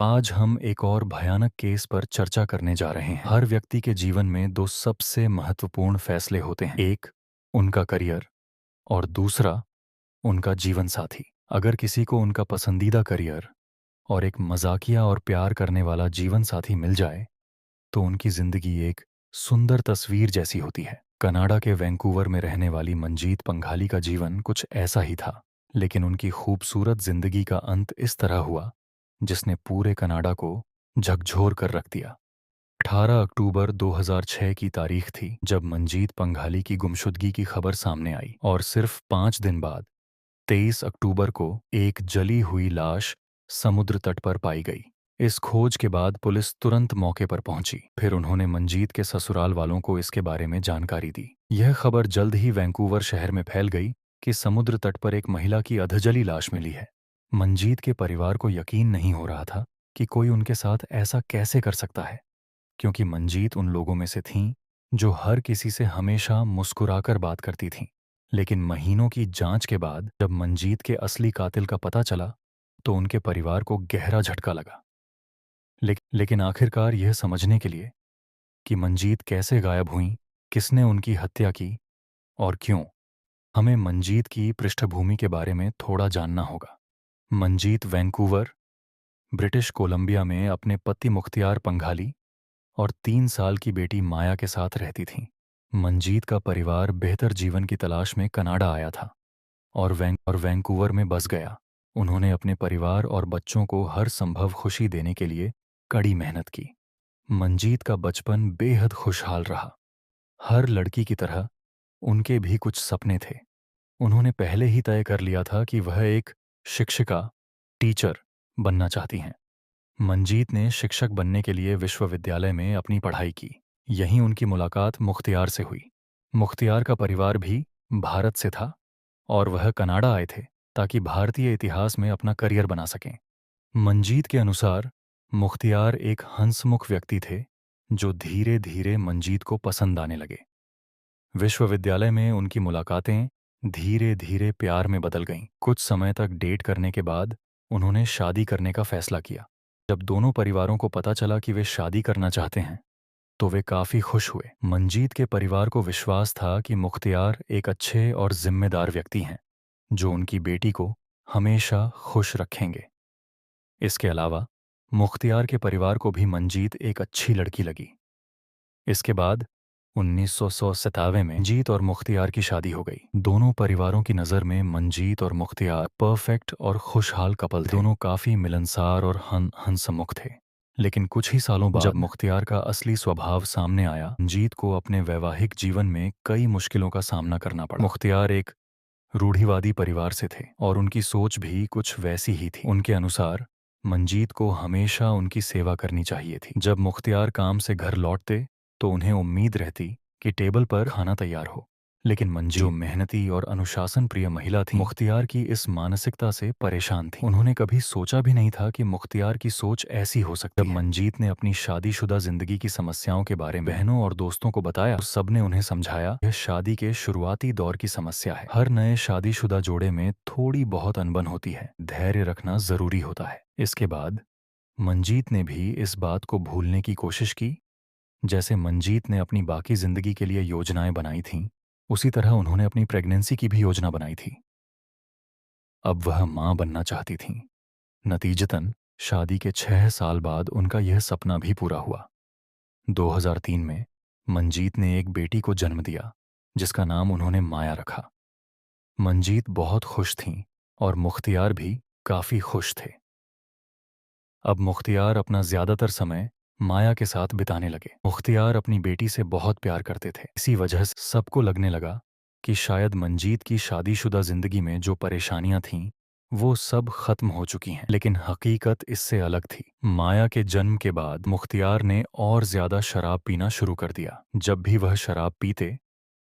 आज हम एक और भयानक केस पर चर्चा करने जा रहे हैं। हर व्यक्ति के जीवन में दो सबसे महत्वपूर्ण फैसले होते हैं, एक उनका करियर और दूसरा उनका जीवन साथी। अगर किसी को उनका पसंदीदा करियर और एक मजाकिया और प्यार करने वाला जीवन साथी मिल जाए तो उनकी जिंदगी एक सुंदर तस्वीर जैसी होती है। कनाडा के वैंकूवर में रहने वाली मंजीत पंघाली का जीवन कुछ ऐसा ही था, लेकिन उनकी खूबसूरत जिंदगी का अंत इस तरह हुआ जिसने पूरे कनाडा को झकझोर कर रख दिया। 18 अक्टूबर 2006 की तारीख थी जब मंजीत पंघाली की गुमशुदगी की खबर सामने आई और सिर्फ 5 दिन बाद 23 अक्टूबर को एक जली हुई लाश समुद्र तट पर पाई गई। इस खोज के बाद पुलिस तुरंत मौके पर पहुंची। फिर उन्होंने मंजीत के ससुराल वालों को इसके बारे में जानकारी दी। यह खबर जल्द ही वैंकूवर शहर में फैल गई कि समुद्र तट पर एक महिला की अधजली लाश मिली है। मंजीत के परिवार को यकीन नहीं हो रहा था कि कोई उनके साथ ऐसा कैसे कर सकता है, क्योंकि मंजीत उन लोगों में से थीं जो हर किसी से हमेशा मुस्कुराकर बात करती थीं। लेकिन महीनों की जांच के बाद जब मंजीत के असली कातिल का पता चला तो उनके परिवार को गहरा झटका लगा। लेकिन आखिरकार यह समझने के लिए कि मंजीत कैसे गायब हुईं, किसने उनकी हत्या की और क्यों, हमें मंजीत की पृष्ठभूमि के बारे में थोड़ा जानना होगा। मंजीत वैंकूवर, ब्रिटिश कोलंबिया में अपने पति मुख्तियार पंघाली और 3 साल की बेटी माया के साथ रहती थीं। मंजीत का परिवार बेहतर जीवन की तलाश में कनाडा आया था और वैंकूवर में बस गया। उन्होंने अपने परिवार और बच्चों को हर संभव खुशी देने के लिए कड़ी मेहनत की। मंजीत का बचपन बेहद खुशहाल रहा। हर लड़की की तरह उनके भी कुछ सपने थे। उन्होंने पहले ही तय कर लिया था कि वह एक शिक्षिका, टीचर बनना चाहती हैं। मंजीत ने शिक्षक बनने के लिए विश्वविद्यालय में अपनी पढ़ाई की। यहीं उनकी मुलाकात मुख्तियार से हुई। मुख्तियार का परिवार भी भारत से था और वह कनाडा आए थे ताकि भारतीय इतिहास में अपना करियर बना सकें। मंजीत के अनुसार मुख्तियार एक हंसमुख व्यक्ति थे जो धीरे धीरे मंजीत को पसंद आने लगे। विश्वविद्यालय में उनकी मुलाकातें धीरे धीरे प्यार में बदल गईं। कुछ समय तक डेट करने के बाद उन्होंने शादी करने का फैसला किया। जब दोनों परिवारों को पता चला कि वे शादी करना चाहते हैं तो वे काफी खुश हुए। मंजीत के परिवार को विश्वास था कि मुख्तियार एक अच्छे और जिम्मेदार व्यक्ति हैं जो उनकी बेटी को हमेशा खुश रखेंगे। इसके अलावा मुख्तियार के परिवार को भी मंजीत एक अच्छी लड़की लगी। इसके बाद 1997 में मंजीत और मुख्तियार की शादी हो गई। दोनों परिवारों की नज़र में मंजीत और मुख्तियार परफेक्ट और खुशहाल कपल थे। दोनों काफी मिलनसार और हंसमुख थे। लेकिन कुछ ही सालों बाद जब मुख्तियार का असली स्वभाव सामने आया, मंजीत को अपने वैवाहिक जीवन में कई मुश्किलों का सामना करना पड़ा। मुख्तियार एक रूढ़िवादी परिवार से थे और उनकी सोच भी कुछ वैसी ही थी। उनके अनुसार मंजीत को हमेशा उनकी सेवा करनी चाहिए थी। जब मुख्तियार काम से घर लौटते तो उन्हें उम्मीद रहती कि टेबल पर खाना तैयार हो। लेकिन मंजीत जो मेहनती और अनुशासन प्रिय महिला थी, मुख्तियार की इस मानसिकता से परेशान थी। उन्होंने कभी सोचा भी नहीं था कि मुख्तियार की सोच ऐसी हो सकती है। जब मंजीत ने अपनी शादीशुदा जिंदगी की समस्याओं के बारे में बहनों और दोस्तों को बताया तो सबने उन्हें समझाया यह शादी के शुरुआती दौर की समस्या है। हर नए शादीशुदा जोड़े में थोड़ी बहुत अनबन होती है, धैर्य रखना जरूरी होता है। इसके बाद मंजीत ने भी इस बात को भूलने की कोशिश की। जैसे मंजीत ने अपनी बाकी जिंदगी के लिए योजनाएं बनाई थीं, उसी तरह उन्होंने अपनी प्रेगनेंसी की भी योजना बनाई थी। अब वह मां बनना चाहती थीं। नतीजतन शादी के 6 साल बाद उनका यह सपना भी पूरा हुआ। 2003 में मंजीत ने एक बेटी को जन्म दिया जिसका नाम उन्होंने माया रखा। मंजीत बहुत खुश थीं और मुख्तियार भी काफी खुश थे। अब मुख्तियार अपना ज्यादातर समय माया के साथ बिताने लगे। मुख्तियार अपनी बेटी से बहुत प्यार करते थे। इसी वजह से सबको लगने लगा कि शायद मंजीत की शादीशुदा जिंदगी में जो परेशानियां थीं वो सब खत्म हो चुकी हैं। लेकिन हकीकत इससे अलग थी। माया के जन्म के बाद मुख्तियार ने और ज्यादा शराब पीना शुरू कर दिया। जब भी वह शराब पीते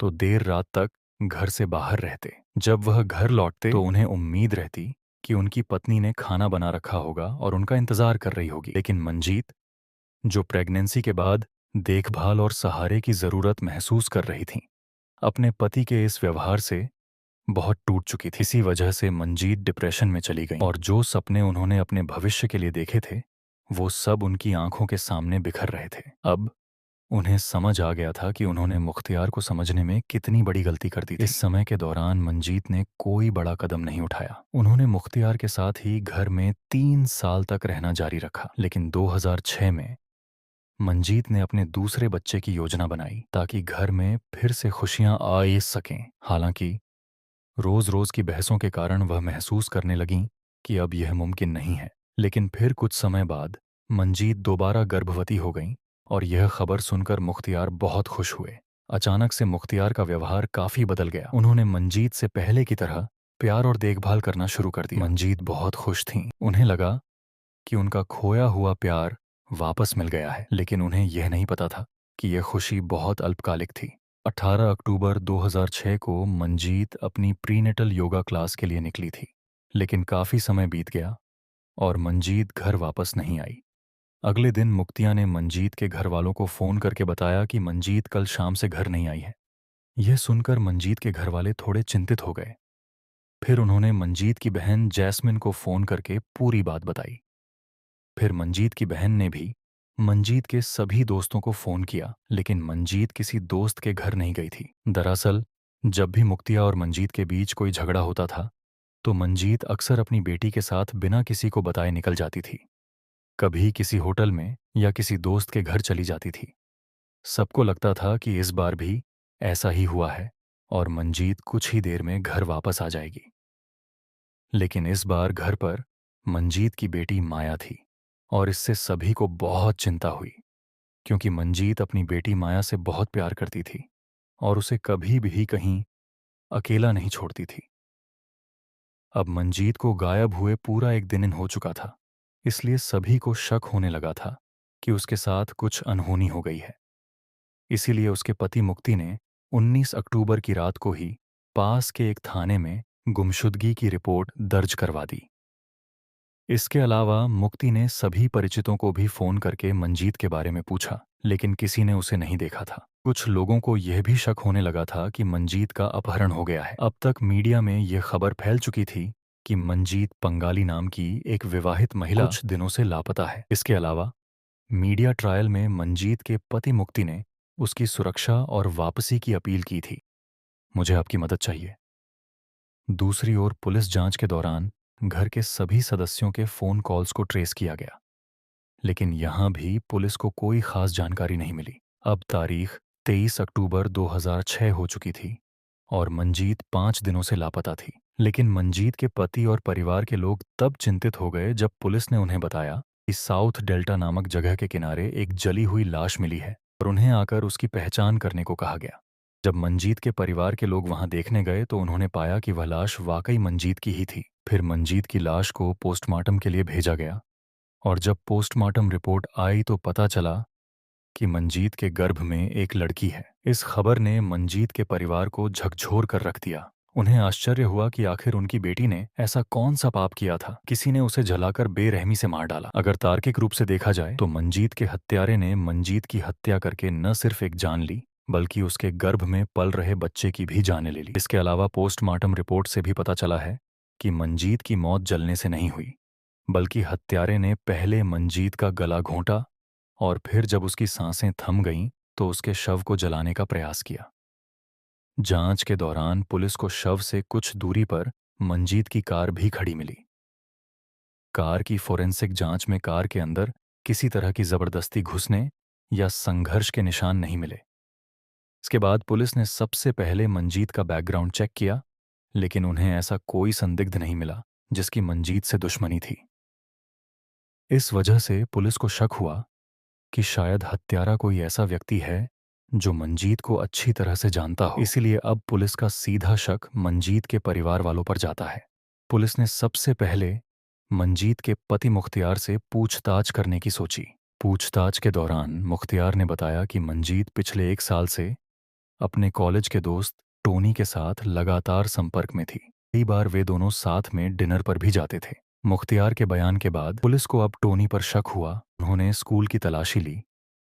तो देर रात तक घर से बाहर रहते। जब वह घर लौटते तो उन्हें उम्मीद रहती कि उनकी पत्नी ने खाना बना रखा होगा और उनका इंतजार कर रही होगी। लेकिन मंजीत, जो प्रेगनेंसी के बाद देखभाल और सहारे की जरूरत महसूस कर रही थीं, अपने पति के इस व्यवहार से बहुत टूट चुकी थी। इसी वजह से मंजीत डिप्रेशन में चली गई और जो सपने उन्होंने अपने भविष्य के लिए देखे थे वो सब उनकी आंखों के सामने बिखर रहे थे। अब उन्हें समझ आ गया था कि उन्होंने मुख्तियार को समझने में कितनी बड़ी गलती कर दी थी। इस समय के दौरान मंजीत ने कोई बड़ा कदम नहीं उठाया। उन्होंने मुख्तियार के साथ ही घर में 3 साल तक रहना जारी रखा। लेकिन 2006 में मंजीत ने अपने दूसरे बच्चे की योजना बनाई ताकि घर में फिर से खुशियां आ सकें। हालांकि रोज रोज की बहसों के कारण वह महसूस करने लगीं कि अब यह मुमकिन नहीं है। लेकिन फिर कुछ समय बाद मंजीत दोबारा गर्भवती हो गईं और यह खबर सुनकर मुख्तियार बहुत खुश हुए। अचानक से मुख्तियार का व्यवहार काफी बदल गया। उन्होंने मंजीत से पहले की तरह प्यार और देखभाल करना शुरू कर दिया। मंजीत बहुत खुश थीं। उन्हें लगा कि उनका खोया हुआ प्यार वापस मिल गया है। लेकिन उन्हें यह नहीं पता था कि यह खुशी बहुत अल्पकालिक थी। 18 अक्टूबर 2006 को मंजीत अपनी प्रीनेटल योगा क्लास के लिए निकली थी। लेकिन काफी समय बीत गया और मंजीत घर वापस नहीं आई। अगले दिन मुक्तिया ने मंजीत के घर वालों को फोन करके बताया कि मंजीत कल शाम से घर नहीं आई है। यह सुनकर मंजीत के घर वाले थोड़े चिंतित हो गए। फिर उन्होंने मंजीत की बहन जैस्मिन को फोन करके पूरी बात बताई। फिर मंजीत की बहन ने भी मंजीत के सभी दोस्तों को फोन किया, लेकिन मंजीत किसी दोस्त के घर नहीं गई थी। दरअसल जब भी मुक्तिया और मंजीत के बीच कोई झगड़ा होता था तो मंजीत अक्सर अपनी बेटी के साथ बिना किसी को बताए निकल जाती थी। कभी किसी होटल में या किसी दोस्त के घर चली जाती थी। सबको लगता था कि इस बार भी ऐसा ही हुआ है और मंजीत कुछ ही देर में घर वापस आ जाएगी। लेकिन इस बार घर पर मंजीत की बेटी माया थी और इससे सभी को बहुत चिंता हुई, क्योंकि मंजीत अपनी बेटी माया से बहुत प्यार करती थी और उसे कभी भी कहीं अकेला नहीं छोड़ती थी। अब मंजीत को गायब हुए पूरा एक दिन हो चुका था, इसलिए सभी को शक होने लगा था कि उसके साथ कुछ अनहोनी हो गई है। इसीलिए उसके पति मुक्ति ने 19 अक्टूबर की रात को ही पास के एक थाने में गुमशुदगी की रिपोर्ट दर्ज करवा दी। इसके अलावा मुक्ति ने सभी परिचितों को भी फोन करके मंजीत के बारे में पूछा, लेकिन किसी ने उसे नहीं देखा था। कुछ लोगों को यह भी शक होने लगा था कि मंजीत का अपहरण हो गया है। अब तक मीडिया में यह खबर फैल चुकी थी कि मंजीत पंगाली नाम की एक विवाहित महिला कुछ दिनों से लापता है। इसके अलावा मीडिया ट्रायल में मंजीत के पति मुक्ति ने उसकी सुरक्षा और वापसी की अपील की थी। मुझे आपकी मदद चाहिए। दूसरी ओर पुलिस जांच के दौरान घर के सभी सदस्यों के फोन कॉल्स को ट्रेस किया गया, लेकिन यहां भी पुलिस को कोई खास जानकारी नहीं मिली। अब तारीख 23 अक्टूबर 2006 हो चुकी थी और मंजीत 5 दिनों से लापता थी। लेकिन मंजीत के पति और परिवार के लोग तब चिंतित हो गए जब पुलिस ने उन्हें बताया कि साउथ डेल्टा नामक जगह के किनारे एक जली हुई लाश मिली है और उन्हें आकर उसकी पहचान करने को कहा गया। जब मंजीत के परिवार के लोग वहां देखने गए तो उन्होंने पाया कि वह लाश वाकई मंजीत की ही थी। फिर मंजीत की लाश को पोस्टमार्टम के लिए भेजा गया और जब पोस्टमार्टम रिपोर्ट आई तो पता चला कि मंजीत के गर्भ में एक लड़की है। इस खबर ने मंजीत के परिवार को झकझोर कर रख दिया। उन्हें आश्चर्य हुआ कि आखिर उनकी बेटी ने ऐसा कौन सा पाप किया था। किसी ने उसे जलाकर बेरहमी से मार डाला। अगर तार्किक रूप से देखा जाए तो मंजीत के हत्यारे ने मंजीत की हत्या करके न सिर्फ एक जान ली, बल्कि उसके गर्भ में पल रहे बच्चे की भी जान ले ली। इसके अलावा पोस्टमार्टम रिपोर्ट से भी पता चला है कि मंजीत की मौत जलने से नहीं हुई, बल्कि हत्यारे ने पहले मंजीत का गला घोंटा और फिर जब उसकी सांसें थम गईं तो उसके शव को जलाने का प्रयास किया। जांच के दौरान पुलिस को शव से कुछ दूरी पर मंजीत की कार भी खड़ी मिली। कार की फोरेंसिक जांच में कार के अंदर किसी तरह की जबरदस्ती घुसने या संघर्ष के निशान नहीं मिले। इसके बाद पुलिस ने सबसे पहले मंजीत का बैकग्राउंड चेक किया, लेकिन उन्हें ऐसा कोई संदिग्ध नहीं मिला जिसकी मंजीत से दुश्मनी थी। इस वजह से पुलिस को शक हुआ कि शायद हत्यारा कोई ऐसा व्यक्ति है जो मंजीत को अच्छी तरह से जानता हो। इसीलिए अब पुलिस का सीधा शक मंजीत के परिवार वालों पर जाता है। पुलिस ने सबसे पहले मंजीत के पति मुख्तियार से पूछताछ करने की सोची। पूछताछ के दौरान मुख्तियार ने बताया कि मंजीत पिछले 1 साल से अपने कॉलेज के दोस्त टोनी के साथ लगातार संपर्क में थी। कई बार वे दोनों साथ में डिनर पर भी जाते थे। मुख्तियार के बयान के बाद पुलिस को अब टोनी पर शक हुआ। उन्होंने स्कूल की तलाशी ली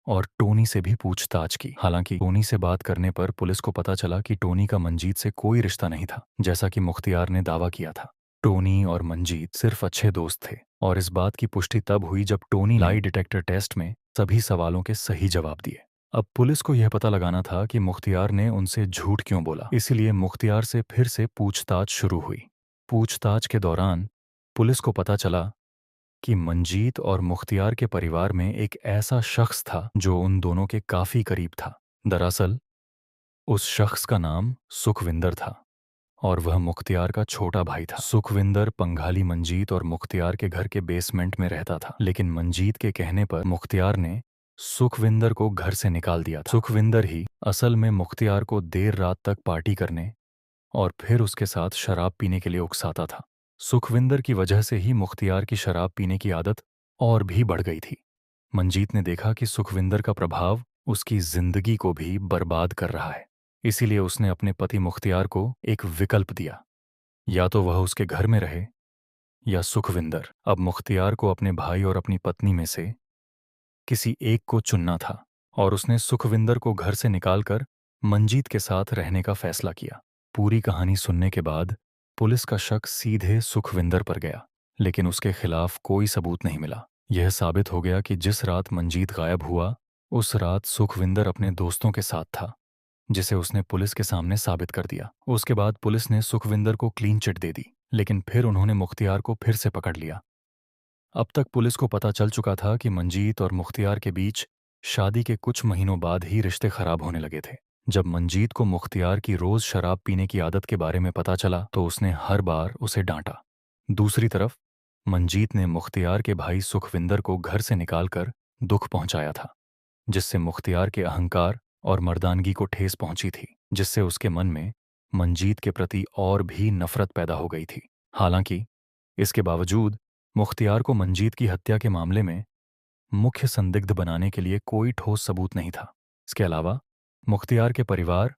और टोनी से भी पूछताछ की। हालांकि टोनी से बात करने पर पुलिस को पता चला कि टोनी का मंजीत से कोई रिश्ता नहीं था, जैसा कि मुख्तियार ने दावा किया था। टोनी और मंजीत सिर्फ अच्छे दोस्त थे और इस बात की पुष्टि तब हुई जब टोनी लाई डिटेक्टर टेस्ट में सभी सवालों के सही जवाब दिए। अब पुलिस को यह पता लगाना था कि मुख्तियार ने उनसे झूठ क्यों बोला, इसलिए मुख्तियार से फिर से पूछताछ शुरू हुई। पूछताछ के दौरान पुलिस को पता चला कि मंजीत और मुख्तियार के परिवार में एक ऐसा शख्स था जो उन दोनों के काफी करीब था। दरअसल उस शख्स का नाम सुखविंदर था और वह मुख्तियार का छोटा भाई था। सुखविंदर पंघाली मंजीत और मुख्तियार के घर के बेसमेंट में रहता था, लेकिन मंजीत के कहने पर मुख्तियार ने सुखविंदर को घर से निकाल दिया था। सुखविंदर ही असल में मुख्तियार को देर रात तक पार्टी करने और फिर उसके साथ शराब पीने के लिए उकसाता था। सुखविंदर की वजह से ही मुख्तियार की शराब पीने की आदत और भी बढ़ गई थी। मंजीत ने देखा कि सुखविंदर का प्रभाव उसकी जिंदगी को भी बर्बाद कर रहा है, इसीलिए उसने अपने पति मुख्तियार को एक विकल्प दिया, या तो वह उसके घर में रहे या सुखविंदर। अब मुख्तियार को अपने भाई और अपनी पत्नी में से किसी एक को चुनना था और उसने सुखविंदर को घर से निकालकर मंजीत के साथ रहने का फैसला किया। पूरी कहानी सुनने के बाद पुलिस का शक सीधे सुखविंदर पर गया, लेकिन उसके खिलाफ कोई सबूत नहीं मिला। यह साबित हो गया कि जिस रात मंजीत गायब हुआ उस रात सुखविंदर अपने दोस्तों के साथ था, जिसे उसने पुलिस के सामने साबित कर दिया। उसके बाद पुलिस ने सुखविंदर को क्लीन चिट दे दी, लेकिन फिर उन्होंने मुख्तियार को फिर से पकड़ लिया। अब तक पुलिस को पता चल चुका था कि मंजीत और मुख्तियार के बीच शादी के कुछ महीनों बाद ही रिश्ते खराब होने लगे थे। जब मंजीत को मुख्तियार की रोज शराब पीने की आदत के बारे में पता चला तो उसने हर बार उसे डांटा। दूसरी तरफ मंजीत ने मुख्तियार के भाई सुखविंदर को घर से निकालकर दुख पहुंचाया था, जिससे मुख्तियार के अहंकार और मर्दानगी को ठेस पहुंची थी, जिससे उसके मन में मंजीत के प्रति और भी नफरत पैदा हो गई थी। हालांकि इसके बावजूद मुख्तियार को मंजीत की हत्या के मामले में मुख्य संदिग्ध बनाने के लिए कोई ठोस सबूत नहीं था। इसके अलावा मुख्तियार के परिवार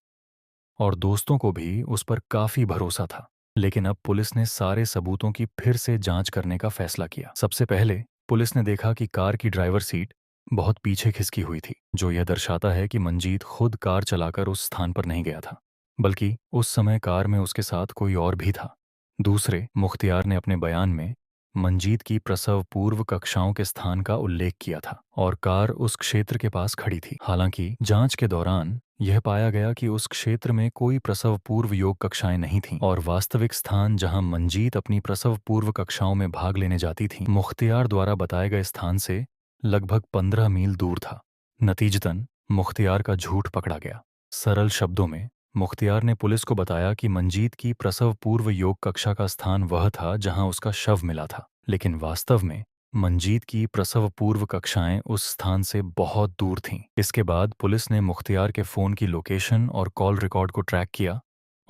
और दोस्तों को भी उस पर काफी भरोसा था। लेकिन अब पुलिस ने सारे सबूतों की फिर से जांच करने का फैसला किया। सबसे पहले पुलिस ने देखा कि कार की ड्राइवर सीट बहुत पीछे खिसकी हुई थी, जो यह दर्शाता है कि मंजीत खुद कार चलाकर उस स्थान पर नहीं गया था, बल्कि उस समय कार में उसके साथ कोई और भी था। दूसरे, मुख्तियार ने अपने बयान में मंजीत की प्रसव पूर्व कक्षाओं के स्थान का उल्लेख किया था और कार उस क्षेत्र के पास खड़ी थी। हालांकि जांच के दौरान यह पाया गया कि उस क्षेत्र में कोई प्रसव पूर्व योग कक्षाएं नहीं थीं और वास्तविक स्थान जहां मंजीत अपनी प्रसव पूर्व कक्षाओं में भाग लेने जाती थी, मुख्तियार द्वारा बताए गए स्थान से लगभग 15 मील दूर था। नतीजतन मुख्तियार का झूठ पकड़ा गया। सरल शब्दों में मुख्तियार ने पुलिस को बताया कि मंजीत की प्रसव पूर्व योग कक्षा का स्थान वह था जहां उसका शव मिला था, लेकिन वास्तव में मंजीत की प्रसव पूर्व कक्षाएं उस स्थान से बहुत दूर थीं। इसके बाद पुलिस ने मुख्तियार के फोन की लोकेशन और कॉल रिकॉर्ड को ट्रैक किया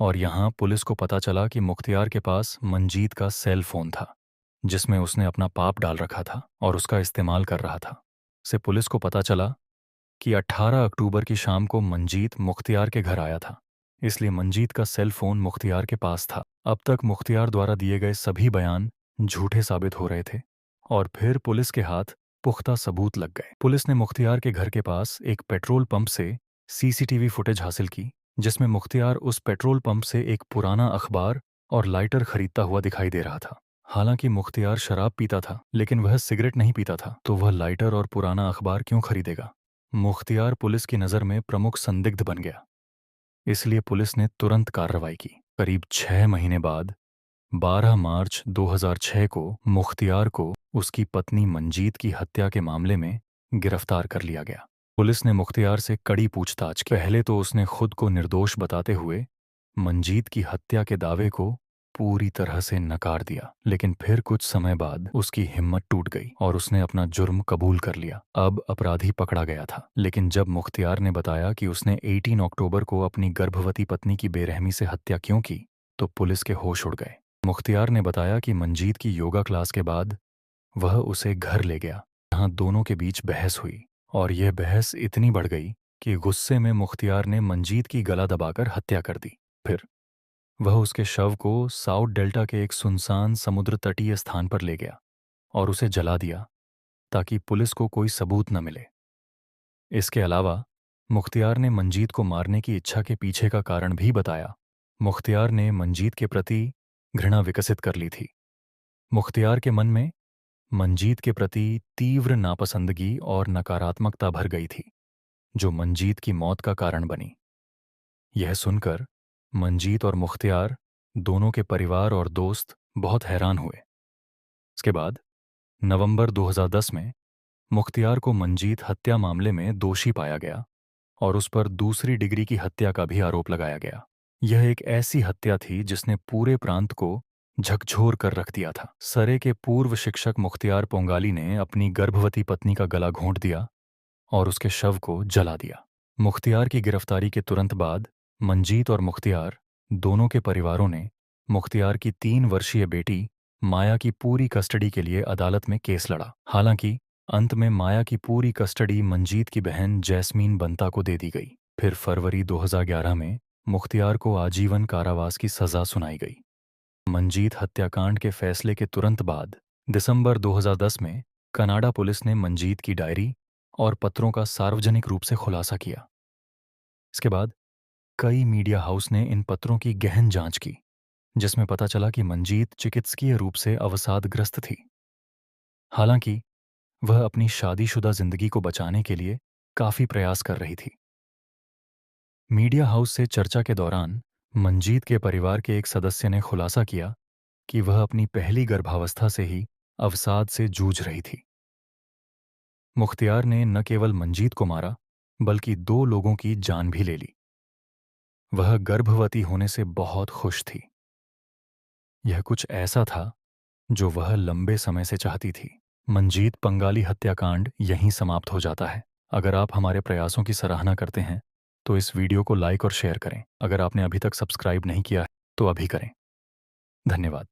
और यहां पुलिस को पता चला कि मुख्तियार के पास मंजीत का सेल फोन था, जिसमें उसने अपना पाप डाल रखा था और उसका इस्तेमाल कर रहा था। से पुलिस को पता चला कि 18 अक्टूबर की शाम को मंजीत मुख्तियार के घर आया था, इसलिए मंजीत का सेल फोन मुख्तियार के पास था। अब तक मुख्तियार द्वारा दिए गए सभी बयान झूठे साबित हो रहे थे और फिर पुलिस के हाथ पुख्ता सबूत लग गए। पुलिस ने मुख्तियार के घर के पास एक पेट्रोल पंप से सीसीटीवी फुटेज हासिल की, जिसमें मुख्तियार उस पेट्रोल पंप से एक पुराना अखबार और लाइटर खरीदता हुआ दिखाई दे रहा था। हालांकि मुख्तियार शराब पीता था, लेकिन वह सिगरेट नहीं पीता था, तो वह लाइटर और पुराना अखबार क्यों खरीदेगा? मुख्तियार पुलिस की नज़र में प्रमुख संदिग्ध बन गया, इसलिए पुलिस ने तुरंत कार्रवाई की। करीब 6 महीने बाद 12 मार्च 2006 को मुख्तियार को उसकी पत्नी मंजीत की हत्या के मामले में गिरफ्तार कर लिया गया। पुलिस ने मुख्तियार से कड़ी पूछताछ की। पहले तो उसने खुद को निर्दोष बताते हुए मंजीत की हत्या के दावे को पूरी तरह से नकार दिया, लेकिन फिर कुछ समय बाद उसकी हिम्मत टूट गई और उसने अपना जुर्म कबूल कर लिया। अब अपराधी पकड़ा गया था, लेकिन जब मुख्तियार ने बताया कि उसने 18 अक्टूबर को अपनी गर्भवती पत्नी की बेरहमी से हत्या क्यों की, तो पुलिस के होश उड़ गए। मुख्तियार ने बताया कि मंजीत की योगा क्लास के बाद वह उसे घर ले गया, जहां दोनों के बीच बहस हुई और यह बहस इतनी बढ़ गई कि गुस्से में मुख्तियार ने मंजीत की गला दबाकर हत्या कर दी। फिर वह उसके शव को साउथ डेल्टा के एक सुनसान समुद्र तटीय स्थान पर ले गया और उसे जला दिया ताकि पुलिस को कोई सबूत न मिले। इसके अलावा मुख्तियार ने मंजीत को मारने की इच्छा के पीछे का कारण भी बताया। मुख्तियार ने मंजीत के प्रति घृणा विकसित कर ली थी। मुख्तियार के मन में मंजीत के प्रति तीव्र नापसंदगी और नकारात्मकता भर गई थी, जो मंजीत की मौत का कारण बनी। यह सुनकर मंजीत और मुख्तियार दोनों के परिवार और दोस्त बहुत हैरान हुए। इसके बाद नवंबर 2010 में मुख्तियार को मंजीत हत्या मामले में दोषी पाया गया और उस पर दूसरी डिग्री की हत्या का भी आरोप लगाया गया। यह एक ऐसी हत्या थी जिसने पूरे प्रांत को झकझोर कर रख दिया था। सरे के पूर्व शिक्षक मुख्तियार पोंगाली ने अपनी गर्भवती पत्नी का गला घोंट दिया और उसके शव को जला दिया। मुख्तियार की गिरफ्तारी के तुरंत बाद मंजीत और मुख्तियार दोनों के परिवारों ने मुख्तियार की 3 वर्षीय बेटी माया की पूरी कस्टडी के लिए अदालत में केस लड़ा। हालांकि अंत में माया की पूरी कस्टडी मंजीत की बहन जैस्मीन बंता को दे दी गई। फिर फरवरी 2011 में मुख्तियार को आजीवन कारावास की सजा सुनाई गई। मंजीत हत्याकांड के फैसले के तुरंत बाद दिसंबर 2010 में कनाडा पुलिस ने मंजीत की डायरी और पत्रों का सार्वजनिक रूप से खुलासा किया। इसके बाद कई मीडिया हाउस ने इन पत्रों की गहन जांच की, जिसमें पता चला कि मंजीत चिकित्सकीय रूप से अवसादग्रस्त थी। हालांकि वह अपनी शादीशुदा जिंदगी को बचाने के लिए काफी प्रयास कर रही थी। मीडिया हाउस से चर्चा के दौरान मंजीत के परिवार के एक सदस्य ने खुलासा किया कि वह अपनी पहली गर्भावस्था से ही अवसाद से जूझ रही थी। मुख्तियार ने न केवल मंजीत को मारा, बल्कि 2 लोगों की जान भी ले ली। वह गर्भवती होने से बहुत खुश थी। यह कुछ ऐसा था जो वह लंबे समय से चाहती थी। मंजीत पंगाली हत्याकांड यहीं समाप्त हो जाता है। अगर आप हमारे प्रयासों की सराहना करते हैं तो इस वीडियो को लाइक और शेयर करें। अगर आपने अभी तक सब्सक्राइब नहीं किया है तो अभी करें। धन्यवाद।